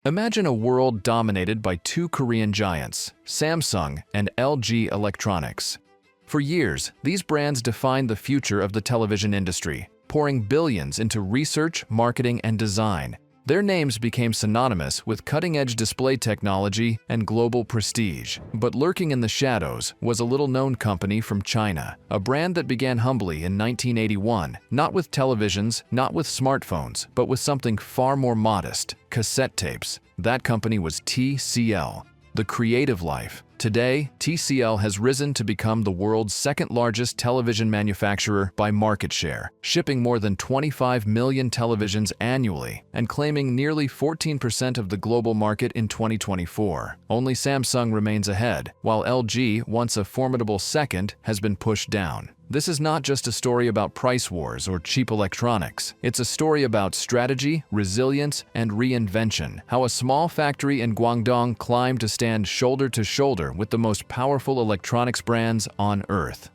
Imagine a world dominated by two Korean giants, Samsung and LG Electronics. For years, these brands defined the future of the television industry, pouring billions into research, marketing, and design. Their names became synonymous with cutting-edge display technology and global prestige. But lurking in the shadows was a little-known company from China, a brand that began humbly in 1981, not with televisions, not with smartphones, but with something far more modest: cassette tapes. That company was TCL, the creative life. Today, TCL has risen to become the world's second-largest television manufacturer by market share, shipping more than 25 million televisions annually and claiming nearly 14% of the global market in 2024. Only Samsung remains ahead, while LG, once a formidable second, has been pushed down. This is not just a story about price wars or cheap electronics. It's a story about strategy, resilience, and reinvention. How a small factory in Guangdong climbed to stand shoulder to shoulder with the most powerful electronics brands on Earth.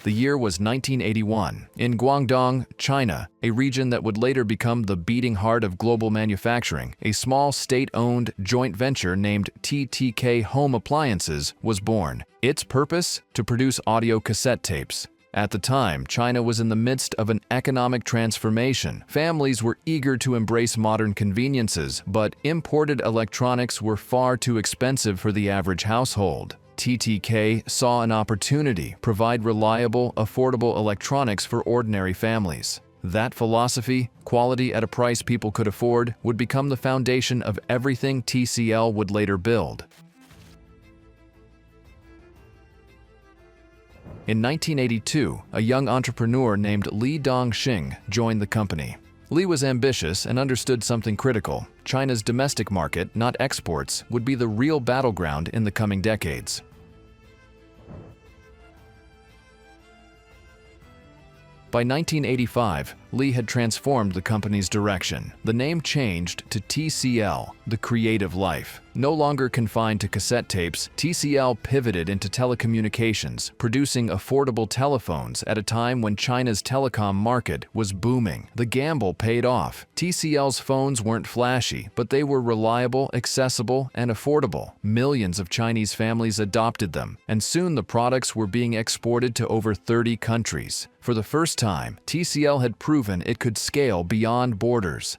The year was 1981. In Guangdong, China, a region that would later become the beating heart of global manufacturing, a small state-owned joint venture named TTK Home Appliances was born. Its purpose? To produce audio cassette tapes. At the time, China was in the midst of an economic transformation. Families were eager to embrace modern conveniences, but imported electronics were far too expensive for the average household. TTK saw an opportunity: provide reliable, affordable electronics for ordinary families. That philosophy, quality at a price people could afford, would become the foundation of everything TCL would later build. In 1982, a young entrepreneur named Li Dongxing joined the company. Li was ambitious and understood something critical: China's domestic market, not exports, would be the real battleground in the coming decades. By 1985, Li had transformed the company's direction. The name changed to TCL, the creative life. No longer confined to cassette tapes, TCL pivoted into telecommunications, producing affordable telephones at a time when China's telecom market was booming. The gamble paid off. TCL's phones weren't flashy, but they were reliable, accessible, and affordable. Millions of Chinese families adopted them, and soon the products were being exported to over 30 countries. For the first time, TCL had proven it could scale beyond borders.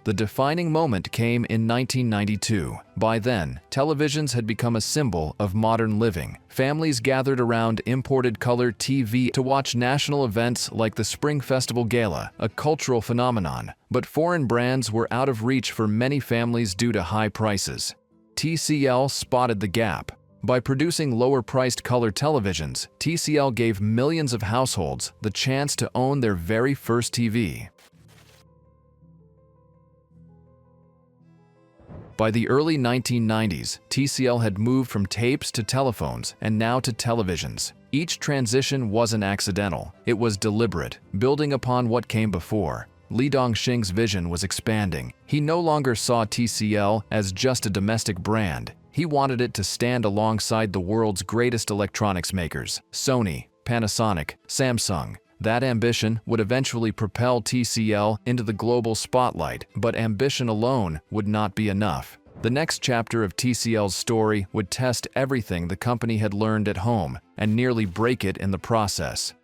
The defining moment came in 1992. By then, televisions had become a symbol of modern living. Families gathered around imported color TV to watch national events like the Spring Festival Gala, a cultural phenomenon. But foreign brands were out of reach for many families due to high prices. TCL spotted the gap. By producing lower-priced color televisions, TCL gave millions of households the chance to own their very first TV. By the early 1990s, TCL had moved from tapes to telephones and now to televisions. Each transition wasn't accidental. It was deliberate, building upon what came before. Li Dongxing's vision was expanding. He no longer saw TCL as just a domestic brand. He wanted it to stand alongside the world's greatest electronics makers: Sony, Panasonic, Samsung. That ambition would eventually propel TCL into the global spotlight, but ambition alone would not be enough. The next chapter of TCL's story would test everything the company had learned at home and nearly break it in the process.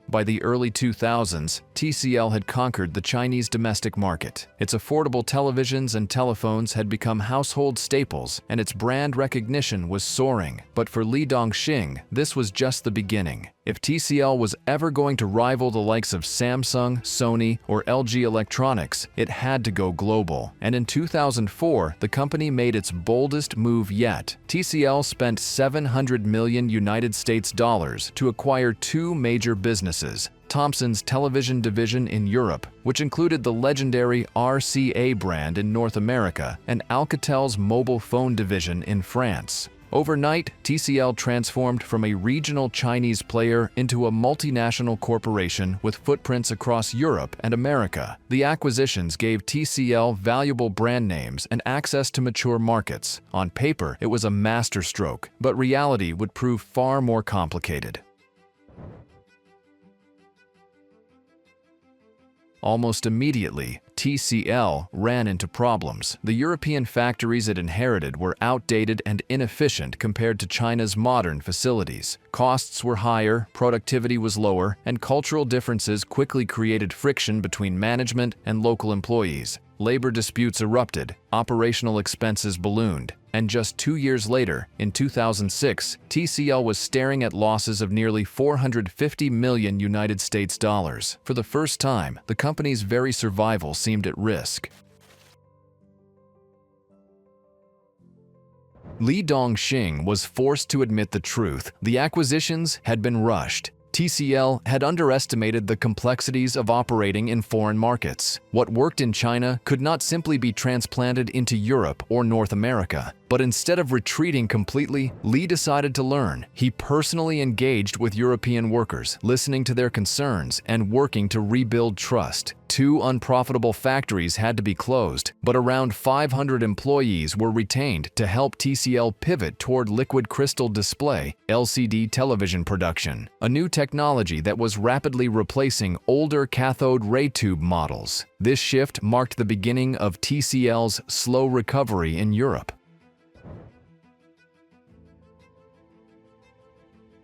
By the early 2000s, TCL had conquered the Chinese domestic market. Its affordable televisions and telephones had become household staples, and its brand recognition was soaring. But for Li Dongxing, this was just the beginning. If TCL was ever going to rival the likes of Samsung, Sony, or LG Electronics, it had to go global. And in 2004, the company made its boldest move yet. TCL spent $700 million to acquire two major businesses: Thomson's television division in Europe, which included the legendary RCA brand in North America, and Alcatel's mobile phone division in France. Overnight, TCL transformed from a regional Chinese player into a multinational corporation with footprints across Europe and America. The acquisitions gave TCL valuable brand names and access to mature markets. On paper, it was a masterstroke, but reality would prove far more complicated. Almost immediately, TCL ran into problems. The European factories it inherited were outdated and inefficient compared to China's modern facilities. Costs were higher, productivity was lower, and cultural differences quickly created friction between management and local employees. Labor disputes erupted, operational expenses ballooned, and just 2 years later, in 2006, TCL was staring at losses of nearly $450 million United States dollars. For the first time, the company's very survival seemed at risk. Li Dongxing was forced to admit the truth. The acquisitions had been rushed. TCL had underestimated the complexities of operating in foreign markets. What worked in China could not simply be transplanted into Europe or North America. But instead of retreating completely, Li decided to learn. He personally engaged with European workers, listening to their concerns and working to rebuild trust. 2 unprofitable factories had to be closed, but around 500 employees were retained to help TCL pivot toward liquid crystal display (LCD) television production, a new technology that was rapidly replacing older cathode ray tube models. This shift marked the beginning of TCL's slow recovery in Europe.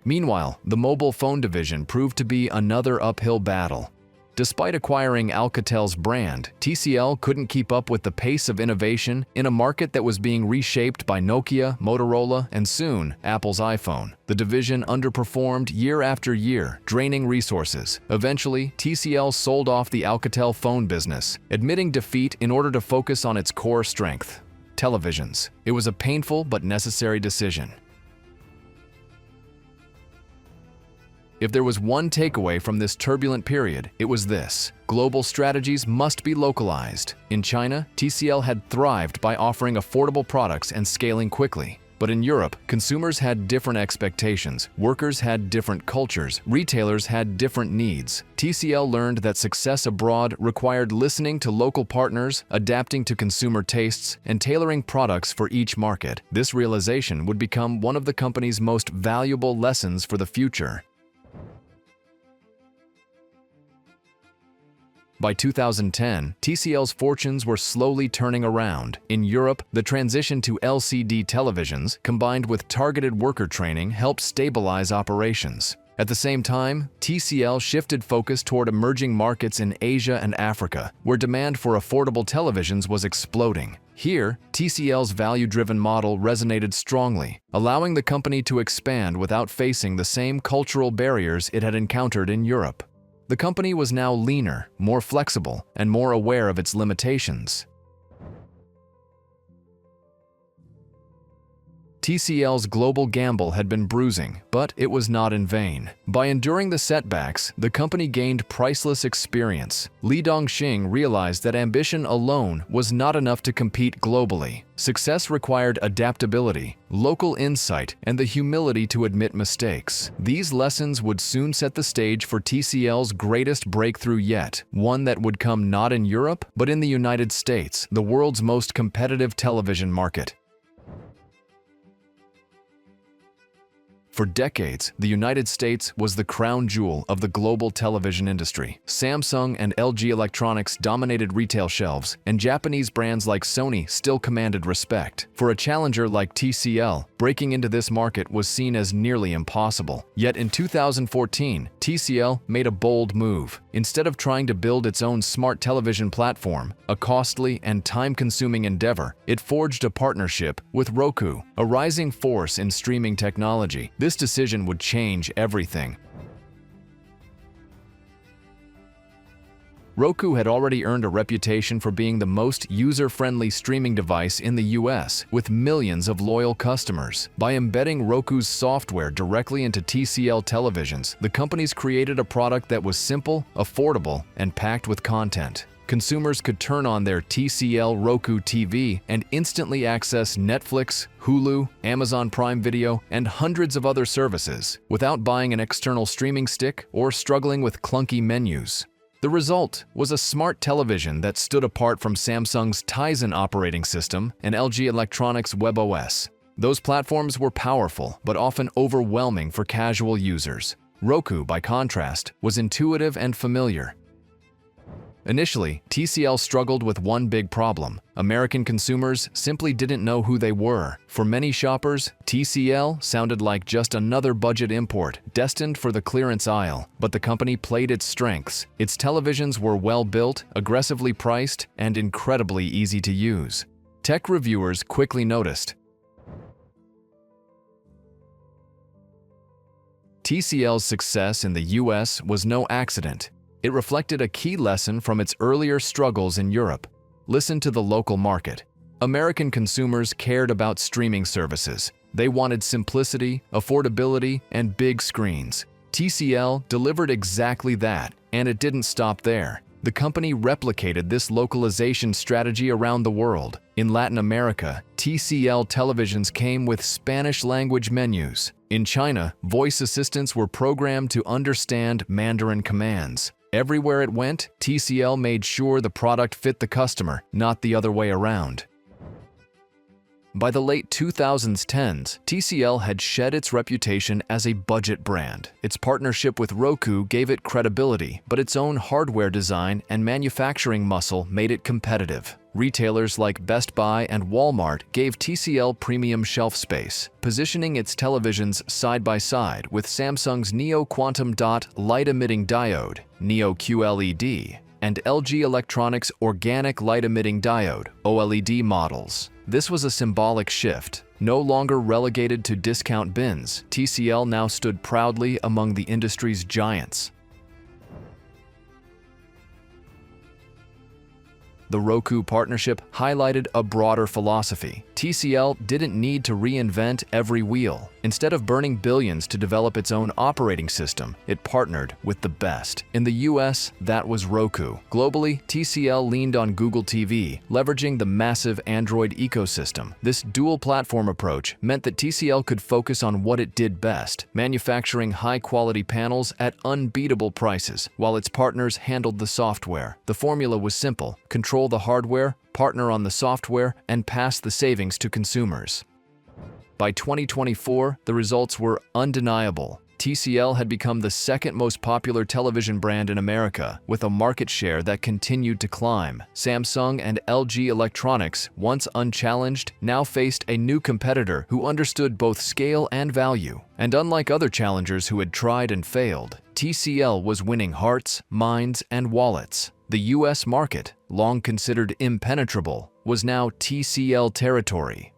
Meanwhile, the mobile phone division proved to be another uphill battle. Despite acquiring Alcatel's brand, TCL couldn't keep up with the pace of innovation in a market that was being reshaped by Nokia, Motorola, and soon, Apple's iPhone. The division underperformed year after year, draining resources. Eventually, TCL sold off the Alcatel phone business, admitting defeat in order to focus on its core strength: televisions. It was a painful but necessary decision. If there was one takeaway from this turbulent period, it was this: global strategies must be localized. In China, TCL had thrived by offering affordable products and scaling quickly. But in Europe, consumers had different expectations, workers had different cultures, retailers had different needs. TCL learned that success abroad required listening to local partners, adapting to consumer tastes, and tailoring products for each market. This realization would become one of the company's most valuable lessons for the future. By 2010, TCL's fortunes were slowly turning around. In Europe, the transition to LCD televisions, combined with targeted worker training, helped stabilize operations. At the same time, TCL shifted focus toward emerging markets in Asia and Africa, where demand for affordable televisions was exploding. Here, TCL's value-driven model resonated strongly, allowing the company to expand without facing the same cultural barriers it had encountered in Europe. The company was now leaner, more flexible, and more aware of its limitations. TCL's global gamble had been bruising, but it was not in vain. By enduring the setbacks, the company gained priceless experience. Li Dongxing realized that ambition alone was not enough to compete globally. Success required adaptability, local insight, and the humility to admit mistakes. These lessons would soon set the stage for TCL's greatest breakthrough yet, one that would come not in Europe, but in the United States, the world's most competitive television market. For decades, the United States was the crown jewel of the global television industry. Samsung and LG Electronics dominated retail shelves, and Japanese brands like Sony still commanded respect. For a challenger like TCL, breaking into this market was seen as nearly impossible. Yet in 2014, TCL made a bold move. Instead of trying to build its own smart television platform, a costly and time-consuming endeavor, it forged a partnership with Roku, a rising force in streaming technology. This decision would change everything. Roku had already earned a reputation for being the most user-friendly streaming device in the US, with millions of loyal customers. By embedding Roku's software directly into TCL televisions, the companies created a product that was simple, affordable, and packed with content. Consumers could turn on their TCL Roku TV and instantly access Netflix, Hulu, Amazon Prime Video, and hundreds of other services without buying an external streaming stick or struggling with clunky menus. The result was a smart television that stood apart from Samsung's Tizen operating system and LG Electronics WebOS. Those platforms were powerful, but often overwhelming for casual users. Roku, by contrast, was intuitive and familiar. Initially, TCL struggled with one big problem. American consumers simply didn't know who they were. For many shoppers, TCL sounded like just another budget import destined for the clearance aisle. But the company played its strengths. Its televisions were well-built, aggressively priced, and incredibly easy to use. Tech reviewers quickly noticed. TCL's success in the US was no accident. It reflected a key lesson from its earlier struggles in Europe. Listen to the local market. American consumers cared about streaming services. They wanted simplicity, affordability, and big screens. TCL delivered exactly that, and it didn't stop there. The company replicated this localization strategy around the world. In Latin America, TCL televisions came with Spanish-language menus. In China, voice assistants were programmed to understand Mandarin commands. Everywhere it went, TCL made sure the product fit the customer, not the other way around. By the late 2010s, TCL had shed its reputation as a budget brand. Its partnership with Roku gave it credibility, but its own hardware design and manufacturing muscle made it competitive. Retailers like Best Buy and Walmart gave TCL premium shelf space, positioning its televisions side by side with Samsung's Neo Quantum Dot light-emitting diode, Neo QLED, and LG Electronics Organic Light-Emitting Diode, OLED models. This was a symbolic shift. No longer relegated to discount bins, TCL now stood proudly among the industry's giants. The Roku partnership highlighted a broader philosophy. TCL didn't need to reinvent every wheel. Instead of burning billions to develop its own operating system, it partnered with the best. In the US, that was Roku. Globally, TCL leaned on Google TV, leveraging the massive Android ecosystem. This dual-platform approach meant that TCL could focus on what it did best, manufacturing high-quality panels at unbeatable prices, while its partners handled the software. The formula was simple: control the hardware, partner on the software, and pass the savings to consumers. By 2024, the results were undeniable. TCL had become the second most popular television brand in America, with a market share that continued to climb. Samsung and LG Electronics, once unchallenged, now faced a new competitor who understood both scale and value. And unlike other challengers who had tried and failed, TCL was winning hearts, minds, and wallets. The US market, long considered impenetrable, was now TCL territory.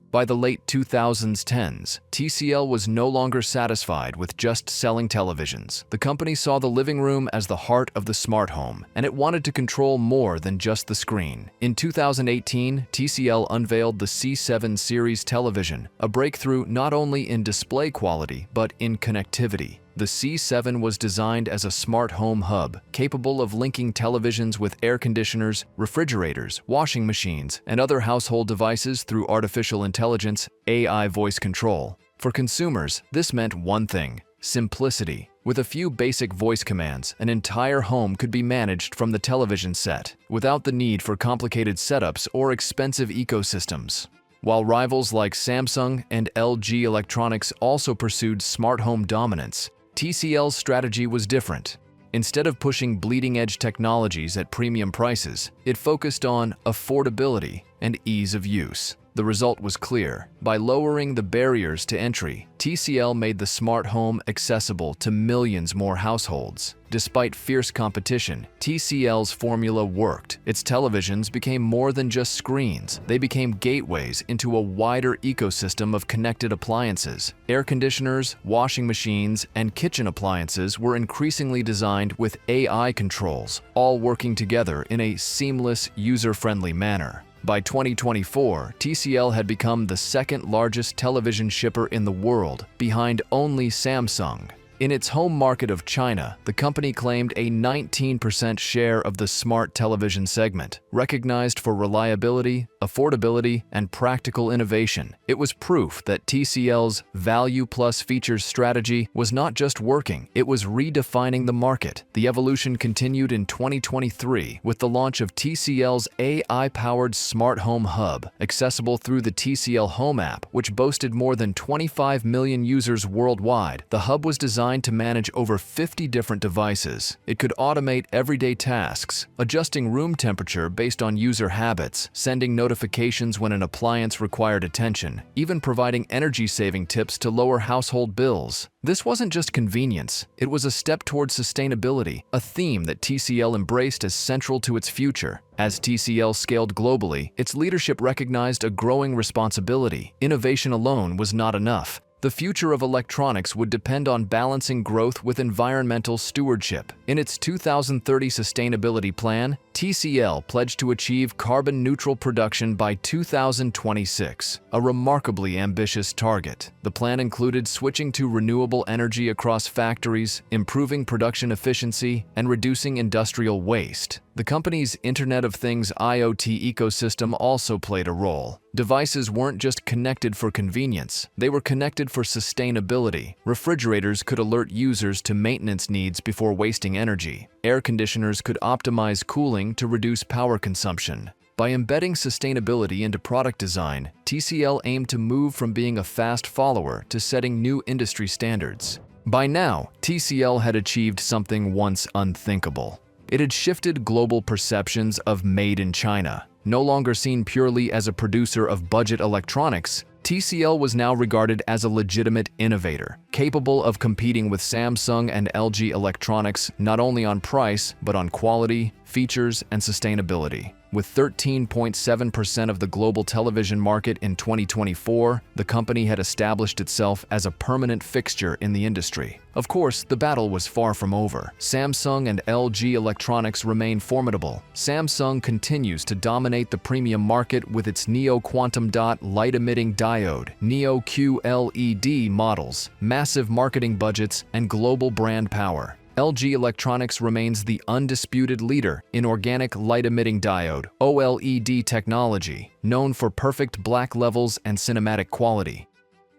By the late 2010s, TCL was no longer satisfied with just selling televisions. The company saw the living room as the heart of the smart home, and it wanted to control more than just the screen. In 2018, TCL unveiled the C7 series television, a breakthrough not only in display quality, but in connectivity. The C7 was designed as a smart home hub, capable of linking televisions with air conditioners, refrigerators, washing machines, and other household devices through artificial intelligence, AI voice control. For consumers, this meant one thing: simplicity. With a few basic voice commands, an entire home could be managed from the television set, without the need for complicated setups or expensive ecosystems. While rivals like Samsung and LG Electronics also pursued smart home dominance, TCL's strategy was different. Instead of pushing bleeding-edge technologies at premium prices, it focused on affordability and ease of use. The result was clear. By lowering the barriers to entry, TCL made the smart home accessible to millions more households. Despite fierce competition, TCL's formula worked. Its televisions became more than just screens. They became gateways into a wider ecosystem of connected appliances. Air conditioners, washing machines, and kitchen appliances were increasingly designed with AI controls, all working together in a seamless, user-friendly manner. By 2024, TCL had become the second largest television shipper in the world, behind only Samsung. In its home market of China, the company claimed a 19% share of the smart television segment. Recognized for reliability, affordability, and practical innovation, it was proof that TCL's value plus features strategy was not just working, it was redefining the market. The evolution continued in 2023 with the launch of TCL's AI-powered Smart Home Hub, accessible through the TCL Home app, which boasted more than 25 million users worldwide. The hub was designed designed to manage over 50 different devices. It could automate everyday tasks, adjusting room temperature based on user habits, sending notifications when an appliance required attention, even providing energy-saving tips to lower household bills. This wasn't just convenience, it was a step towards sustainability, a theme that TCL embraced as central to its future. As TCL scaled globally, its leadership recognized a growing responsibility. Innovation alone was not enough. The future of electronics would depend on balancing growth with environmental stewardship. In its 2030 sustainability plan, TCL pledged to achieve carbon-neutral production by 2026, a remarkably ambitious target. The plan included switching to renewable energy across factories, improving production efficiency, and reducing industrial waste. The company's Internet of Things IoT ecosystem also played a role. Devices weren't just connected for convenience, they were connected for sustainability. Refrigerators could alert users to maintenance needs before wasting energy. Air conditioners could optimize cooling to reduce power consumption. By embedding sustainability into product design, TCL aimed to move from being a fast follower to setting new industry standards. By now, TCL had achieved something once unthinkable. It had shifted global perceptions of Made in China. No longer seen purely as a producer of budget electronics, TCL was now regarded as a legitimate innovator, capable of competing with Samsung and LG Electronics not only on price, but on quality, features, and sustainability. With 13.7% of the global television market in 2024, the company had established itself as a permanent fixture in the industry. Of course, the battle was far from over. Samsung and LG Electronics remain formidable. Samsung continues to dominate the premium market with its Neo Quantum Dot light-emitting diode, Neo QLED models, massive marketing budgets, and global brand power. LG Electronics remains the undisputed leader in organic light-emitting diode, OLED technology, known for perfect black levels and cinematic quality.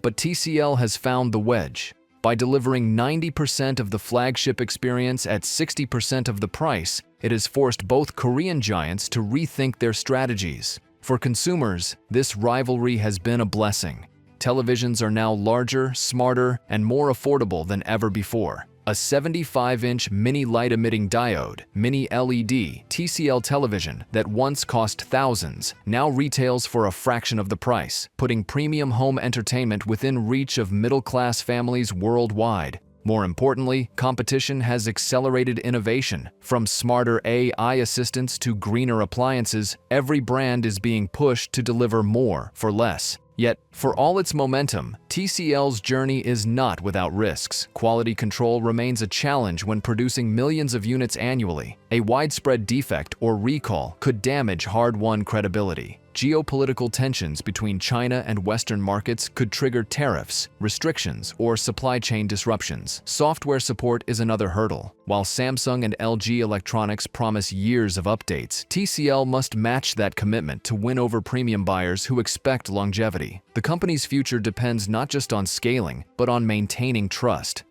But TCL has found the wedge. By delivering 90% of the flagship experience at 60% of the price, it has forced both Korean giants to rethink their strategies. For consumers, this rivalry has been a blessing. Televisions are now larger, smarter, and more affordable than ever before. A 75-inch mini light-emitting diode, mini LED, TCL television that once cost thousands now retails for a fraction of the price, putting premium home entertainment within reach of middle-class families worldwide. More importantly, competition has accelerated innovation. From smarter AI assistants to greener appliances, every brand is being pushed to deliver more for less. Yet, for all its momentum, TCL's journey is not without risks. Quality control remains a challenge when producing millions of units annually. A widespread defect or recall could damage hard-won credibility. Geopolitical tensions between China and Western markets could trigger tariffs, restrictions, or supply chain disruptions. Software support is another hurdle. While Samsung and LG Electronics promise years of updates, TCL must match that commitment to win over premium buyers who expect longevity. The company's future depends not just on scaling, but on maintaining trust.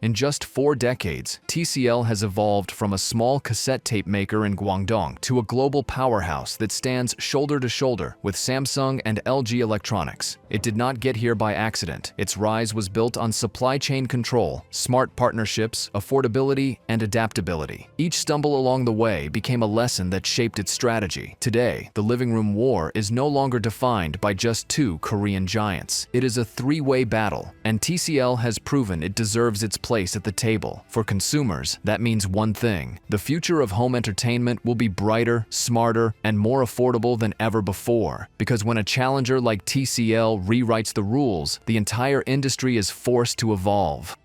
In just 4 decades, TCL has evolved from a small cassette tape maker in Guangdong to a global powerhouse that stands shoulder to shoulder with Samsung and LG Electronics. It did not get here by accident. Its rise was built on supply chain control, smart partnerships, affordability, and adaptability. Each stumble along the way became a lesson that shaped its strategy. Today, the living room war is no longer defined by just 2 Korean giants. It is a 3-way battle, and TCL has proven it deserves its place at the table. For consumers, that means one thing: the future of home entertainment will be brighter, smarter, and more affordable than ever before. Because when a challenger like TCL rewrites the rules, the entire industry is forced to evolve.